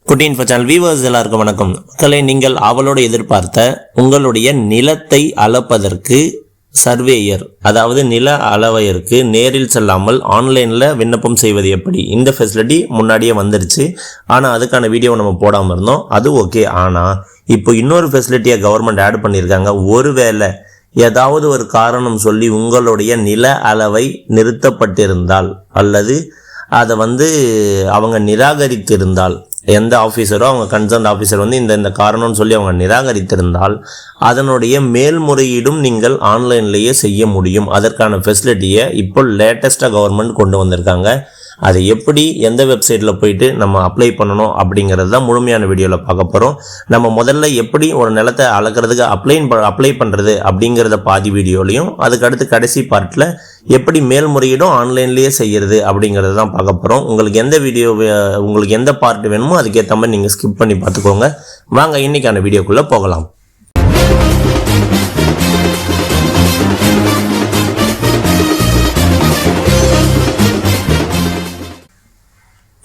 குட்டி info channel viewers எல்லாருக்கும் வணக்கம். மக்களை, நீங்கள் அவளோடு எதிர்பார்த்த உங்களுடைய நிலத்தை அளப்பதற்கு சர்வேயர், அதாவது நில அளவையருக்கு நேரில் செல்லாமல் ஆன்லைனில் விண்ணப்பம் செய்வது எப்படி, இந்த ஃபெசிலிட்டி முன்னாடியே வந்துருச்சு. ஆனால் அதுக்கான வீடியோ நம்ம போடாமல் இருந்தோம். அது ஓகே. ஆனால் இப்போ இன்னொரு ஃபெசிலிட்டியை கவர்மெண்ட் ஆட் பண்ணியிருக்காங்க. ஒருவேளை ஏதாவது ஒரு காரணம் சொல்லி உங்களுடைய நில அளவை நிறுத்தப்பட்டிருந்தால் அல்லது அதை அவங்க நிராகரித்திருந்தால், எந்த ஆஃபீஸரோ அவங்க கன்சர்ன் ஆஃபீஸர் இந்த காரணம்னு சொல்லி அவங்க நிராகரித்திருந்தால் அதனுடைய மேல்முறையீடும் நீங்கள் ஆன்லைன்லேயே செய்ய முடியும். அதற்கான ஃபெசிலிட்டியை இப்போ லேட்டஸ்ட்டாக கவர்மெண்ட் கொண்டு வந்திருக்காங்க. அதை எப்படி, எந்த வெப்சைட்டில் போயிட்டு நம்ம அப்ளை பண்ணணும் அப்படிங்கிறது தான் முழுமையான வீடியோவில் பார்க்க போகிறோம். நம்ம முதல்ல எப்படி ஒரு நிலத்தை அளக்கிறதுக்கு அப்ளை பண்ணுறது அப்படிங்கிறத பாதி வீடியோலையும், அதுக்கடுத்து கடைசி பார்ட்டில் எப்படி மேல்முறையீடும் ஆன்லைன்லேயே செய்கிறது அப்படிங்கிறது தான் பார்க்க போகிறோம். உங்களுக்கு எந்த பார்ட் வேணுமோ அதுக்கேற்ற மாதிரி நீங்கள் ஸ்கிப் பண்ணி பார்த்துக்கோங்க. வாங்க இன்றைக்கான வீடியோக்குள்ளே போகலாம்.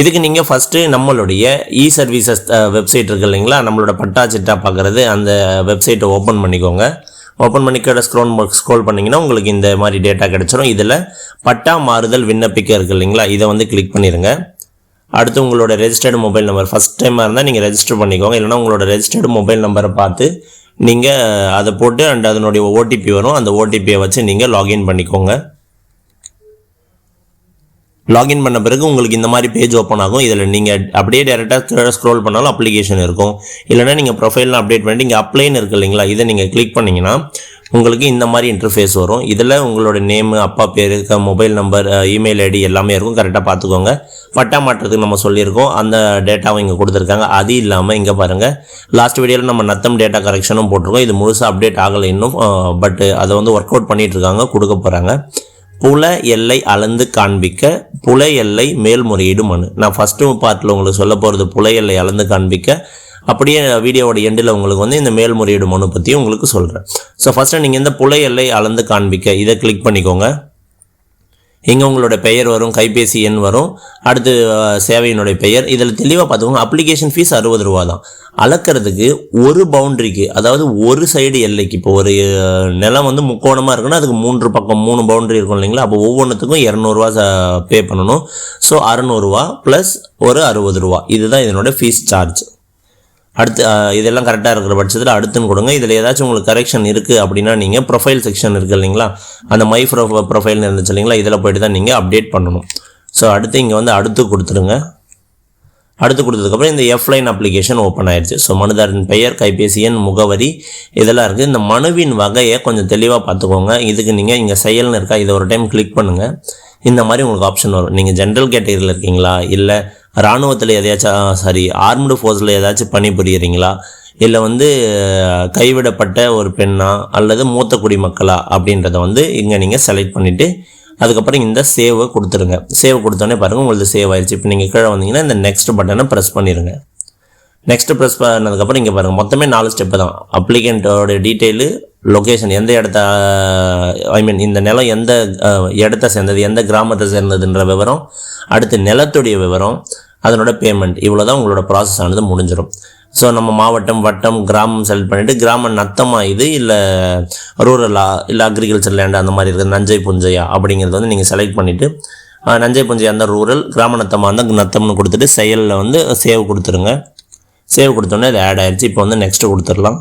இதுக்கு நீங்கள் ஃபஸ்ட்டு நம்மளுடைய சர்வீசஸ் வெப்சைட் இருக்குது இல்லைங்களா, நம்மளோட பட்டா சிட்டா பார்க்குறது, அந்த வெப்சைட்டை ஓப்பன் பண்ணிக்கோங்க. ஓப்பன் பண்ணி ஸ்க்ரோல் பண்ணிங்கன்னா உங்களுக்கு இந்த மாதிரி டேட்டா கிடச்சிரும். இதில் பட்டா மாறுதல் விண்ணப்பிக்க இருக்குது இல்லைங்களா, இதை கிளிக் பண்ணிடுங்க. அடுத்து உங்களோட ரெஜிஸ்டர்டு மொபைல் நம்பர், ஃபஸ்ட் டைமாக இருந்தால் நீங்கள் ரெஜிஸ்டர் பண்ணிக்கோங்க. இல்லைனா உங்களோட ரெஜிஸ்டர்டு மொபைல் நம்பரை பார்த்து நீங்கள் அதை போட்டு அதனுடைய ஓடிபி வரும், அந்த ஓடிபியை வச்சு நீங்கள் லாகின் பண்ணிக்கோங்க. லாகின் பண்ண பிறகு உங்களுக்கு இந்த மாதிரி பேஜ் ஓப்பன் ஆகும். இதில் நீங்கள் அப்படியே டேரெக்டாக ஸ்க்ரோல் பண்ணாலும் அப்ளிகேஷன் இருக்கும். இல்லைனா நீங்கள் ப்ரொஃபைல்லாம் அப்டேட் பண்ணிட்டு இங்கே அப்ளைன்னு இருக்குது இல்லைங்களா, இதை நீங்கள் கிளிக் பண்ணிங்கன்னா உங்களுக்கு இந்த மாதிரி இன்டர்ஃபேஸ் வரும். இதில் உங்களோட நேமு, அப்பா பேர், மொபைல் நம்பர், இமெயில் ஐடி எல்லாமே இருக்கும். கரெக்டாக பார்த்துக்கோங்க. பட்டா மாற்றத்துக்கு நம்ம சொல்லியிருக்கோம், அந்த டேட்டாவும் இங்கே கொடுத்துருக்காங்க. அது இல்லாமல் இங்கே பாருங்கள், லாஸ்ட் வீடியோவில் நம்ம நத்தம் டேட்டா கரெக்ஷனும் போட்டிருக்கோம். இது முழுசாக அப்டேட் ஆகலை இன்னும், பட் அதை ஒர்க் அவுட் பண்ணிகிட்ருக்காங்க, கொடுக்க போகிறாங்க. புல எல்லை அளந்து காண்பிக்க புல எல்லை மேல்முறையீடு மனு. நான் ஃபஸ்ட்டு பார்ட்டில் உங்களுக்கு சொல்ல போகிறது புல எல்லை அளந்து காண்பிக்க. அப்படியே வீடியோவோட எண்டில் உங்களுக்கு இந்த மேல்முறையீடு மனு பற்றி உங்களுக்கு சொல்கிறேன். ஸோ ஃபஸ்ட்டு நீங்கள் இந்த புல எல்லை அளந்து காண்பிக்க இதை கிளிக் பண்ணிக்கோங்க. இங்கே உங்களோட பெயர் வரும், கைபேசி எண் வரும், அடுத்து சேவையினுடைய பெயர். இதில் தெளிவாக பார்த்துக்கோங்க. அப்ளிகேஷன் ஃபீஸ் 60 ரூபா தான். அளக்கிறதுக்கு ஒரு பவுண்ட்ரிக்கு, அதாவது ஒரு சைடு எல்லைக்கு, இப்போ ஒரு நிலம் முக்கோணமாக இருக்குன்னா அதுக்கு 3 பக்கம் 3 பவுண்ட்ரி இருக்கும் இல்லைங்களா, அப்போ ஒவ்வொன்றுத்துக்கும் 200 ரூபா பே பண்ணணும். ஸோ 600 ரூபா ப்ளஸ் ஒரு 60 ரூபா, இதுதான் இதனோட ஃபீஸ் சார்ஜ். அடுத்து இதெல்லாம் கரெக்டாக இருக்கிற பட்சத்தில் அடுத்துன்னு கொடுங்க. இதில் ஏதாச்சும் உங்களுக்கு கரெக்ஷன் இருக்குது அப்படின்னா நீங்கள் ப்ரொஃபைல் செக்ஷன் இருக்குது இல்லைங்களா, அந்த மை ப்ரொஃபைல்னு இருந்துச்சு இல்லைங்களா, இதில் போய்ட்டு தான் நீங்கள் அப்டேட் பண்ணணும். ஸோ அடுத்து இங்கே அடுத்து கொடுத்துருங்க. அடுத்து கொடுத்ததுக்கப்புறம் இந்த எஃப்லைன் அப்ளிகேஷன் ஓப்பன் ஆயிடுச்சு. ஸோ மனுதாரின் பெயர், கைபேசி எண், முகவரி இதெல்லாம் இருக்குது. இந்த மனுவின் வகையை கொஞ்சம் தெளிவாக பார்த்துக்கோங்க. இதுக்கு நீங்கள் இங்கே செயல்னு இருக்கா, இதை ஒரு டைம் கிளிக் பண்ணுங்கள். இந்த மாதிரி உங்களுக்கு ஆப்ஷன் வரும். நீங்கள் ஜென்ரல் கேட்டகரியில் இருக்கீங்களா, இல்லை இராணுவத்தில் எதையாச்சும் ஆர்ம்டு ஃபோர்ஸில் ஏதாச்சும் பணிபுரியுறீங்களா, இல்லை கைவிடப்பட்ட ஒரு பெண்ணா அல்லது மூத்த குடிமக்களா அப்படின்றத இங்கே நீங்கள் செலக்ட் பண்ணிவிட்டு அதுக்கப்புறம் இந்த சேவை கொடுத்துருங்க. சேவ் கொடுத்தோன்னே பாருங்கள் உங்களுக்கு சேவ் ஆயிடுச்சு. இப்போ நீங்கள் கீழே வந்தீங்கன்னா இந்த நெக்ஸ்ட் பட்டனை ப்ரெஸ் பண்ணிடுங்க. நெக்ஸ்ட் ப்ரெஸ் பண்ணதுக்கப்புறம் இங்கே பாருங்கள், மொத்தமே 4 ஸ்டெப்பு தான். அப்ளிகண்ட்டோட டீட்டெயிலு, லொக்கேஷன், எந்த இடத்த இந்த நிலம் எந்த இடத்த சேர்ந்தது, எந்த கிராமத்தை சேர்ந்ததுன்ற விவரம், அடுத்து நிலத்துடைய விவரம், அதனோட பேமெண்ட். இவ்வளோ தான் உங்களோட ப்ராசஸ் ஆனது முடிஞ்சிடும். ஸோ நம்ம மாவட்டம், வட்டம், கிராமம் செலக்ட் பண்ணிவிட்டு கிராமம் நத்தமாக இது இல்லை ரூரலா இல்லை அக்ரிகல்ச்சர் லேண்டு அந்த மாதிரி இருக்குது, நஞ்சை புஞ்சையா அப்படிங்கிறது நீங்கள் செலக்ட் பண்ணிவிட்டு நஞ்சை புஞ்சையா இருந்தால் ரூரல், கிராம நத்தமாக இருந்தால் நத்தம்னு கொடுத்துட்டு செயலில் சேவ் கொடுத்துருங்க. சேவ் கொடுத்தோன்னே அது ஆட் ஆகிடுச்சு. இப்போ நெக்ஸ்ட்டு கொடுத்துடலாம்.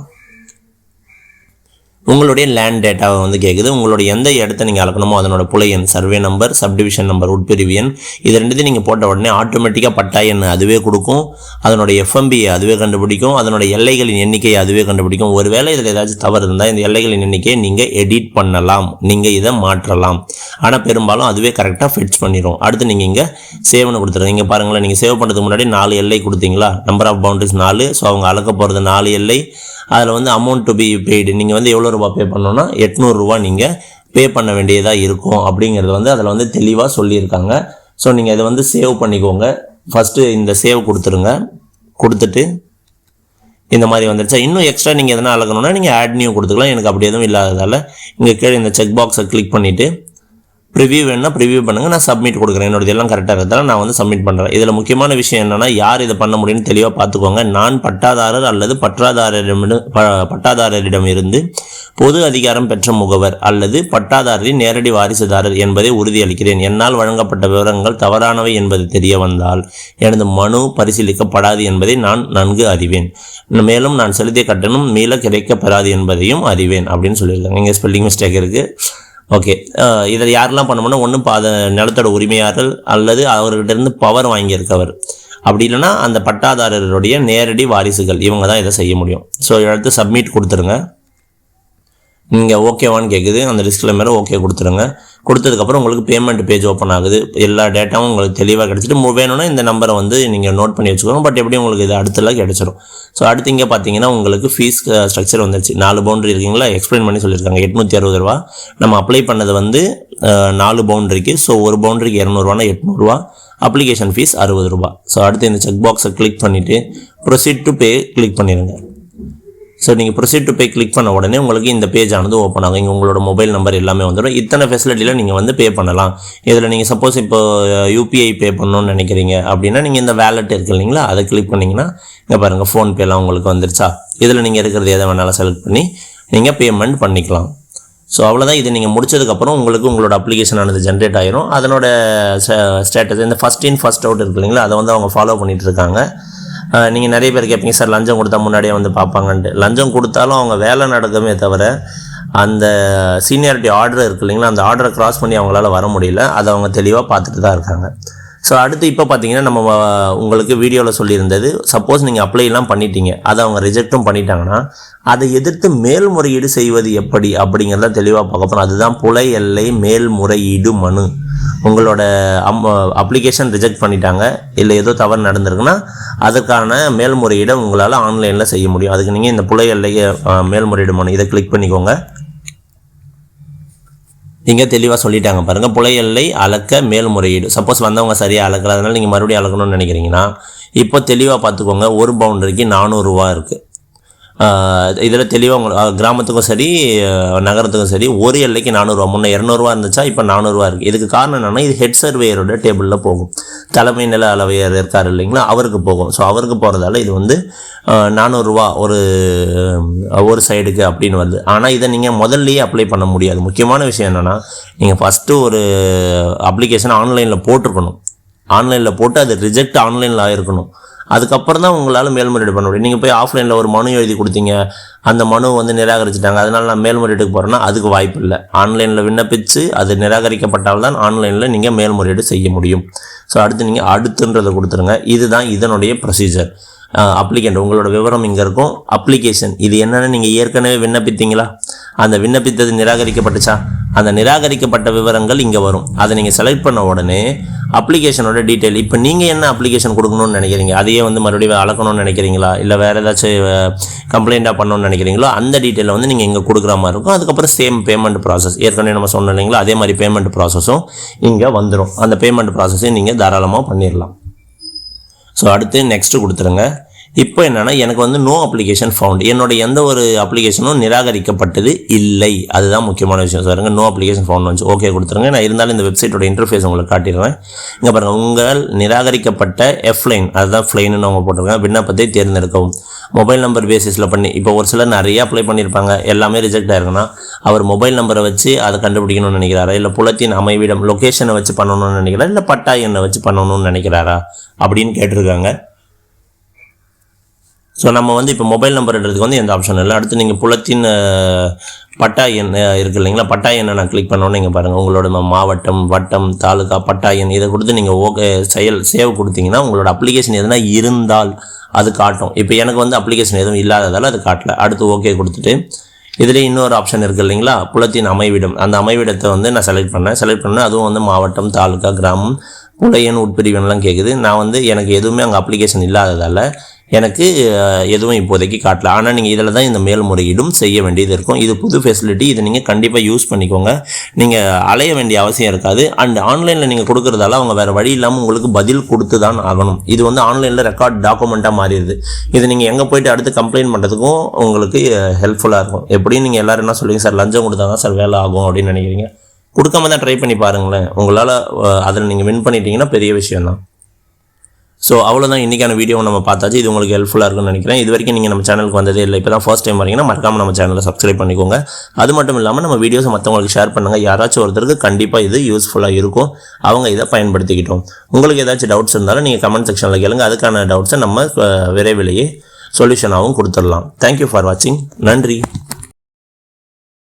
உங்களுடைய லேண்ட் டேட்டாவை கேட்குது. உங்களுடைய எந்த இடத்த நீங்கள் அளக்கணுமோ அதனோட புல எண், சர்வே நம்பர், சப்டிவிஷன் நம்பர், உட்பிரிவு எண், இது ரெண்டுத்தையும் நீங்கள் போட்ட உடனே ஆட்டோமேட்டிக்காக பட்டா எண் அதுவே கொடுக்கும். அதனோட எஃப்எம்பியை அதுவே கண்டுபிடிக்கும். அதனோட எல்லைகளின் எண்ணிக்கையை அதுவே கண்டுபிடிக்கும். ஒருவேளை இதில் ஏதாச்சும் தவறு இருந்தால் இந்த எல்லைகளின் எண்ணிக்கையை நீங்கள் எடிட் பண்ணலாம், நீங்கள் இதை மாற்றலாம். ஆனால் பெரும்பாலும் அதுவே கரெக்டாக ஃபிட்ஸ் பண்ணிடும். அடுத்து நீங்கள் இங்கே சேவ்னு கொடுத்துருங்க. இங்கே பாருங்களேன், நீங்கள் சேவ் பண்ணுறதுக்கு முன்னாடி 4 எல்லை கொடுத்தீங்களா, நம்பர் ஆஃப் பவுண்டரிஸ் 4. ஸோ அவங்க அளக்க போகிறது 4 எல்லை. அதில் அமௌண்ட் டு பி பெய்டு, நீங்கள் எவ்வளோ ரூபா பே பண்ணணும்னா 800 ரூபா நீங்கள் பே பண்ண வேண்டியதாக இருக்கும் அப்படிங்கிறது அதில் தெளிவாக சொல்லியிருக்காங்க. ஸோ நீங்கள் இதை சேவ் பண்ணிக்கோங்க. ஃபஸ்ட்டு இந்த சேவ் கொடுத்துருங்க. கொடுத்துட்டு இந்த மாதிரி வந்துடுச்சா. இன்னும் எக்ஸ்ட்ரா நீங்கள் எதனா அளக்கணும்னா நீங்கள் ஆட் நியூ கொடுத்துக்கலாம். எனக்கு அப்படி எதுவும் இல்லாததால் இங்கே கீழே இந்த செக் பாக்ஸை கிளிக் பண்ணிவிட்டு ப்ரிவியூ வேணுன்னா ப்ரிவியூ பண்ணுங்கள், நான் சப்மிட் கொடுக்குறேன். என்னோடது எல்லாம் கரெக்டாக இருந்தாலும் நான் வந்து சப்மிட் பண்ணுறேன். இதில் முக்கியமான விஷயம் என்னென்னா, யார் இதை பண்ண முடியும்னு தெளிவாக பார்த்துக்கோங்க. நான் பட்டாதாரர் அல்லது பட்டாதாரரிடம் இருந்து பொது அதிகாரம் பெற்ற முகவர் அல்லது பட்டாதாரரின் நேரடி வாரிசுதாரர் என்பதை உறுதியளிக்கிறேன். என்னால் வழங்கப்பட்ட விவரங்கள் தவறானவை என்பது தெரிய வந்தால் எனது மனு பரிசீலிக்கப்படாது என்பதை நான் நன்கு அறிவேன். மேலும் நான் செலுத்திய கட்டணம் மீள கிடைக்கப்பெறாது என்பதையும் அறிவேன் அப்படின்னு சொல்லியிருக்காங்க. இங்கே ஸ்பெல்லிங் மிஸ்டேக் இருக்குது. ஓகே, இதில் யாரெல்லாம் பண்ணணும்னா, ஒன்று நிலத்தோட உரிமையாளர் அல்லது அவர்கிட்ட இருந்து பவர் வாங்கியிருக்கவர், அப்படி இல்லைன்னா அந்த பட்டாதாரருடைய நேரடி வாரிசுகள், இவங்க தான் இதை செய்ய முடியும். ஸோ அடுத்து சப்மிட் கொடுத்துருங்க. நீங்கள் ஓகேவான்னு கேட்குது, அந்த டிஸ்க்ளைமரை ஓகே கொடுத்துருங்க. கொடுத்ததுக்கப்புறம் உங்களுக்கு பேமெண்ட் பேஜ் ஓப்பன் ஆகுது. எல்லா டேட்டாவும் உங்களுக்கு தெளிவாக கிடச்சிட்டு வேணும்னா இந்த நம்பரை வந்து நீங்கள் நோட் பண்ணி வச்சுக்கணும். பட் எப்படி உங்களுக்கு இது அடுத்தெல்லாம் கிடச்சிடும். ஸோ அடுத்து இங்கே பார்த்தீங்கன்னா உங்களுக்கு ஃபீஸ் ஸ்ட்ரக்சர் வந்துருச்சு. 4 பவுண்டரி இருக்குங்களா, எக்ஸ்பிளைன் பண்ணி சொல்லியிருக்காங்க. 860 ரூபா. நம்ம அப்ளை பண்ணது வந்து 4 பவுண்டரிக்கு. ஸோ ஒரு பவுண்டரிக்கு 200 ரூபானா 800 ரூபா. அப்ளிகேஷன் ஃபீஸ் 60 ரூபா. ஸோ அடுத்து இந்த செக் பாக்ஸை கிளிக் பண்ணிவிட்டு ப்ரொசீட் டு பே கிளிக் பண்ணிடுங்க. ஸோ நீங்கள் ப்ரொசீட் டு பே கிளிக் பண்ண உடனே உங்களுக்கு இந்த பேஜ் ஆனது ஓப்பன் ஆகும். இங்கே உங்களோட மொபைல் நம்பர் எல்லாமே வந்துடும். இத்தனை ஃபெசிலிட்டியில் நீங்கள் வந்து பே பண்ணலாம். இதில் நீங்கள் சப்போஸ் இப்போ யூபிஐ பே பண்ணணும்னு நினைக்கிறீங்க அப்படின்னா நீங்கள் இந்த வேலெட் இருக்குது இல்லைங்களா, அதை கிளிக் பண்ணிங்கன்னா இங்கே பாருங்கள் ஃபோன்பேலாம் உங்களுக்கு வந்துருச்சா. இதில் நீங்கள் இருக்கிறது எதை வேணாலும் செலக்ட் பண்ணி நீங்கள் பேமெண்ட் பண்ணிக்கலாம். ஸோ அவ்வளோதான். இது நீங்கள் முடிச்சதுக்கப்புறம் உங்களுக்கு உங்களோட அப்ளிகேஷன் ஆனது ஜென்ரேட் ஆகிரும். அதனோட ஸ்டேட்டஸ் இந்த ஃபஸ்ட் இன் ஃபஸ்ட் அவுட் இருக்குது இல்லைங்களா, அதை வந்து அவங்க ஃபாலோ பண்ணிகிட்டு இருக்காங்க. நீங்கள் நிறைய பேர் கேட்பீங்க, சார் லஞ்சம் கொடுத்தா முன்னாடியே வந்து பார்ப்பாங்கன்ட்டு. லஞ்சம் கொடுத்தாலும் அவங்க வேலை நடக்குமே தவிர அந்த சீனியாரிட்டி ஆர்டர் இருக்குது இல்லைங்களா, அந்த ஆர்டரை கிராஸ் பண்ணி அவங்களால வர முடியல. அதை அவங்க தெளிவாக பார்த்துட்டு தான் இருக்காங்க. ஸோ அடுத்து இப்போ பார்த்தீங்கன்னா நம்ம உங்களுக்கு வீடியோவில் சொல்லியிருந்தது, சப்போஸ் நீங்கள் அப்ளைலாம் பண்ணிட்டீங்க, அதை அவங்க ரிஜெக்டும் பண்ணிட்டாங்கன்னா அதை எதிர்த்து மேல்முறையீடு செய்வது எப்படி அப்படிங்கிறத தெளிவாக பார்க்க போகிறோம். அதுதான் புலை எல்லை மேல்முறையீடு மனு. உங்களோட அப்ளிகேஷன் ரிஜெக்ட் பண்ணிட்டாங்க, இல்லை ஏதோ தவறு நடந்திருக்குன்னா அதுக்கான மேல்முறையீடை உங்களால் ஆன்லைனில் செய்ய முடியும். அதுக்கு நீங்கள் இந்த புலை எல்லை மேல்முறையீடு மனு இதை கிளிக் பண்ணிக்கோங்க. இங்கே தெளிவாக சொல்லிட்டாங்க பாருங்கள், புலை எல்லை அளக்க மேல்முறையீடு. சப்போஸ் வந்தவங்க சரியாக அளக்கல, அதனால் நீங்கள் மறுபடியும் அளக்கணும்னு நினைக்கிறீங்கன்னா இப்போ தெளிவாக பார்த்துக்கோங்க. ஒரு பவுண்டரிக்கு 400 ரூபா இருக்குது. இதில் தெளிவாக கிராமத்துக்கும் சரி நகரத்துக்கும் சரி ஒரு எல்லைக்கு 400 ரூபா. முன்னே 200 ரூபா இருந்துச்சா, இப்போ 400 ரூபா இருக்குது. இதுக்கு காரணம் என்னென்னா, இது ஹெட் சர்வேயரோட டேபிளில் போகும். தலைமை நில அளவையர் இருக்கார் இல்லைங்களா, அவருக்கு போகும். ஸோ அவருக்கு போகிறதால இது வந்து 400 ரூபா ஒரு சைடுக்கு அப்படின்னு வருது. ஆனால் இதை நீங்கள் முதல்லையே அப்ளை பண்ண முடியாது. முக்கியமான விஷயம் என்னென்னா, நீங்கள் ஃபஸ்ட்டு ஒரு அப்ளிகேஷன் ஆன்லைனில் போட்டிருக்கணும். ஆன்லைனில் போட்டு அது ரிஜெக்ட் ஆன்லைனில் ஆகிருக்கணும். அதுக்கப்புறம் தான் உங்களால் மேல்முறையீடு பண்ண முடியும். நீங்கள் போய் ஆஃப்லைனில் ஒரு மனு எழுதி கொடுத்தீங்க, அந்த மனு வந்து நிராகரிச்சிட்டாங்க, அதனால் நான் மேல்முறையீடுக்கு போகிறேன்னா அதுக்கு வாய்ப்பு இல்லை. ஆன்லைனில் விண்ணப்பித்து அது நிராகரிக்கப்பட்டால் தான் ஆன்லைனில் நீங்கள் மேல்முறையீடு செய்ய முடியும். ஸோ அடுத்து நீங்கள் அடுத்துன்றதை கொடுத்துருங்க. இதுதான் இதனுடைய ப்ரொசீஜர். அப்ளிகண்ட் உங்களோட விவரம் இங்கே இருக்கும். அப்ளிகேஷன் இது என்னென்னு நீங்கள் ஏற்கனவே விண்ணப்பித்தீங்களா, அந்த விண்ணப்பித்தது நிராகரிக்கப்பட்டுச்சா, அந்த நிராகரிக்கப்பட்ட விவரங்கள் இங்கே வரும். அதை நீங்கள் செலக்ட் பண்ண உடனே அப்ளிகேஷனோட டீட்டெயில், இப்போ நீங்கள் என்ன அப்ளிகேஷன் கொடுக்கணும்னு நினைக்கிறீங்க, அதையே வந்து மறுபடியும் அளக்கணும்னு நினைக்கிறீங்களா, இல்லை வேறு ஏதாச்சும் கம்ப்ளைண்ட்டாக பண்ணணும்னு நினைக்கிறீங்களோ அந்த டீட்டெயிலை வந்து நீங்கள் இங்கே கொடுக்குற மாதிரி இருக்கும். அதுக்கப்புறம் சேம் பேமெண்ட் ப்ராசஸ் ஏற்கனவே நம்ம சொன்னோம் இல்லைங்களா, அதே மாதிரி பேமெண்ட் ப்ராசஸும் இங்கே வந்துடும். அந்த பேமெண்ட் ப்ராசஸையும் நீங்கள் தாராளமாக பண்ணிடலாம். ஸோ அடுத்து நெக்ஸ்ட்டு கொடுத்துருங்க. இப்போ என்னென்னா, எனக்கு வந்து நோ அப்ளிகேஷன் ஃபவுண்ட், என்னோட எந்த ஒரு அப்ளிகேஷனும் நிராகரிக்கப்பட்டது இல்லை. அதுதான் முக்கியமான விஷயம். சாருங்க நோ அப்ளிகேஷன் ஃபவுண்ட் வந்து ஓகே கொடுத்துருங்க. நான் இருந்தாலும் இந்த வெப்சைட்டோட இன்டர்ஃபேஸ் உங்களுக்கு காட்டிடுறேன். இங்கே பாருங்கள், உங்கள் நிராகரிக்கப்பட்ட எஃப்லைன், அதுதான் ஃப்ளைன்னு அவங்க போட்டிருக்காங்க, விண்ணப்பத்தை தேர்ந்தெடுக்கவும். மொபைல் நம்பர் பேசிஸில் பண்ணி, இப்போ ஒரு சிலர் நிறைய அப்ளை பண்ணியிருப்பாங்க, எல்லாமே ரிஜெக்ட் ஆயிருக்குன்னா அவர் மொபைல் நம்பரை வச்சு அதை கண்டுபிடிக்கணும்னு நினைக்கிறாரா, இல்லை புலத்தின் அமைவிடம் லொக்கேஷனை வச்சு பண்ணணும்னு நினைக்கிறாரா, இல்லை பட்டா எண்ணை வச்சு பண்ணணும்னு நினைக்கிறாரா அப்படின்னு கேட்டிருக்காங்க. ஸோ நம்ம வந்து இப்போ மொபைல் நம்பர்ன்றதுக்கு வந்து எந்த ஆப்ஷன் இல்லை. அடுத்து நீங்கள் புலத்தின் பட்டா எண் இருக்குது இல்லைங்களா, பட்டா எண்ணை நான் கிளிக் பண்ணோன்னு இங்கே பாருங்கள், உங்களோட மாவட்டம், வட்டம், தாலுக்கா, பட்டா எண் இதை கொடுத்து நீங்கள் ஓகே சேவ் கொடுத்தீங்கன்னா உங்களோட அப்ளிகேஷன் எதுனா இருந்தால் அது காட்டும். இப்போ எனக்கு வந்து அப்ளிகேஷன் எதுவும் இல்லாததால் அது காட்டல. அடுத்து ஓகே கொடுத்துட்டு இதில் இன்னொரு ஆப்ஷன் இருக்குது இல்லைங்களா, புலத்தின் அமைவிடம். அந்த அமைவிடத்தை வந்து நான் செலக்ட் பண்ணேன். அதுவும் வந்து மாவட்டம், தாலுக்கா, கிராமம், புலையன், உட்பிரிவன்லாம் கேட்குது. நான் வந்து எனக்கு எதுவுமே அங்கே அப்ளிகேஷன் இல்லாததால் எனக்கு எதுவும் இப்போதைக்கு காட்டல. ஆனால் நீங்கள் இதில் தான் இந்த மேல்முறையீடும் செய்ய வேண்டியது இருக்கும். இது புது ஃபெசிலிட்டி, இதை நீங்கள் கண்டிப்பாக யூஸ் பண்ணிக்கோங்க. நீங்கள் அலைய வேண்டிய அவசியம் இருக்காது. அண்ட் ஆன்லைனில் நீங்கள் கொடுக்குறதால அவங்க வேறு வழி இல்லாமல் உங்களுக்கு பதில் கொடுத்து தான் ஆகணும். இது வந்து ஆன்லைனில் ரெக்கார்ட் டாக்குமெண்ட்டாக மாறிடுது. இது நீங்கள் எங்கே போய்ட்டு அடுத்து கம்ப்ளைண்ட் பண்ணுறதுக்கும் உங்களுக்கு ஹெல்ப்ஃபுல்லாக இருக்கும். எப்படியும் நீங்கள் எல்லோரும் என்ன சொல்லுவீங்க, சார் லஞ்சம் கொடுத்தா தான் சார் வேலை ஆகும் அப்படின்னு நினைக்கிறீங்க. கொடுக்காம தான் ட்ரை பண்ணி பாருங்களேன், உங்களால் அதில் நீங்கள் வின் பண்ணிட்டீங்கன்னா பெரிய விஷயம் தான். ஸோ அவ்வளோதான் இன்றைக்கான வீடியோவை நம்ம பார்த்தாச்சு. இது உங்களுக்கு ஹெல்ப்ஃபுல்லாக இருக்கும்னு நினைக்கிறேன். இது வரைக்கும் நீங்கள் நம்ம சேனலுக்கு வந்ததே இல்லை, இப்போ தான் ஃபர்ஸ்ட் டைம் வரீங்கன்னா மறக்காமல் நம்ம சேனலை சப்ஸ்கிரைப் பண்ணிக்கோங்க. அது மட்டும் இல்லாமல் நம்ம வீடியோஸை மற்றவங்களுக்கு ஷேர் பண்ணுங்கள். யாராச்சும் ஒருத்தருக்கு கண்டிப்பாக இது யூஸ்ஃபுல்லாக இருக்கும், அவங்க இதை பயன்படுத்திக்கிட்டோம். உங்களுக்கு ஏதாச்சும் டவுட்ஸ் இருந்தாலும் நீங்கள் கமெண்ட் செக்ஷனில் கேளுங்க. அதுக்கான டவுட்ஸை நம்ம விரைவிலேயே சொல்யூஷனாகவும் கொடுத்துடலாம். தேங்க்யூ ஃபார் வாட்சிங். நன்றி.